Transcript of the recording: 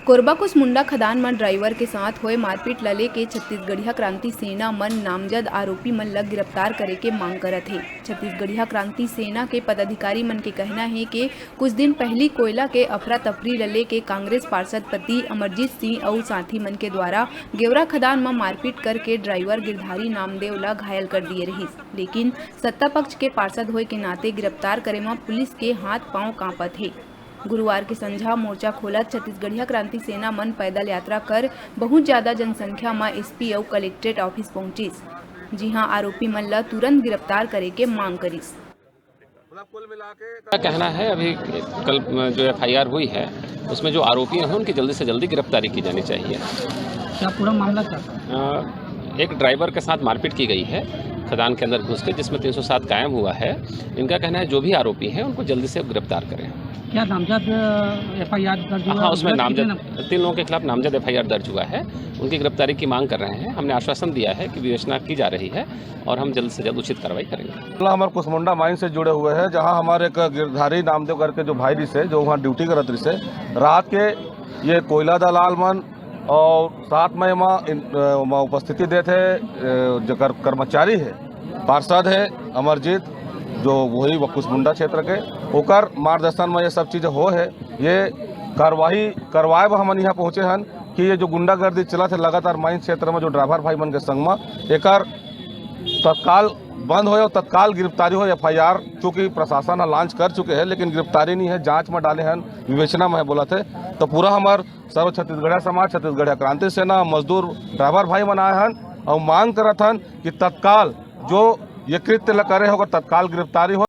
कोरबा कुसमुंडा खदान मन ड्राइवर के साथ हुए मारपीट ल लेके छत्तीसगढ़िया क्रांति सेना मन नामजद आरोपी मन ल गिरफ्तार करे के मांग करत हे। छत्तीसगढ़िया क्रांति सेना के पदाधिकारी मन के कहना है कि कुछ दिन पहली कोयला के अफरा तफरी ल लेके कांग्रेस पार्षद पति अमरजीत सिंह और साथी मन के द्वारा गेवरा खदान में मारपीट करके ड्राइवर गिरधारी नामदेव ला घायल कर दिए रहिस, लेकिन सत्ता पक्ष के पार्षद होए के नाते गिरफ्तार करे में पुलिस के हाथ पांव कांपत है। गुरुवार के संझा मोर्चा खोलत छत्तीसगढ़िया क्रांति सेना मन पैदल यात्रा कर बहुत ज्यादा जनसंख्या में एसपी और कलेक्ट्रेट ऑफिस पहुंचिस, जी हां आरोपी मन ला तुरंत गिरफ्तार करे के मांग करिस। क्या कहना है, अभी कल जो एफआईआर हुई है उसमें जो आरोपी हैं उनकी जल्दी से जल्दी गिरफ्तारी की जानी चाहिए। क्या पूरा मामला क्या? एक ड्राइवर के साथ मारपीट की गई है खदान के अंदर घुस के, जिसमें 307 कायम हुआ है। इनका कहना है जो भी आरोपी हैं उनको जल्दी से गिरफ्तार करें। क्या नामजद एफआईआर दर्ज हुआ? हाँ, उसमें नामजद 3 लोगों के खिलाफ नामजद एफआईआर दर्ज हुआ है। उनकी गिरफ्तारी की मांग कर रहे हैं। हमने आश्वासन दिया है कि विवेचना की जा रही है और हम जल्द से जल्द उचित कार्रवाई करेंगे। हमारे कुसमुंडा माइन से जुड़े हुए हैं, जहां हमारे एक गिरधारी नामदेव करके जो भाई से जो वहाँ ड्यूटी करत रही से रात के ये कोयला दलाल मन और साथ में उपस्थिति देते जो कर्मचारी है, पार्षद है अमरजीत, जो वही कुसमुंडा क्षेत्र के ओकर मार्गदर्शन में ये सब चीज़ें हो है। ये कार्रवाई करवाए हम यहाँ पहुँचे हैं कि ये जो गुंडागर्दी चला थे लगातार माइन क्षेत्र में जो ड्राइवर भाई मन के संग में एकर तत्काल बंद हो और तत्काल गिरफ्तारी हो। एफआईआर चूँकि प्रशासन लॉन्च कर चुके हैं लेकिन गिरफ्तारी नहीं है, जांच में डाले हैं, विवेचना में बोला थे। तो पूरा हमार सर्व छत्तीसगढ़िया समाज, छत्तीसगढ़िया क्रांति सेना, मजदूर ड्राइवर भाई मन आए हैं और मांग करत हन कि तत्काल जो ये कृत्य करे होगा तत्काल गिरफ्तारी हो।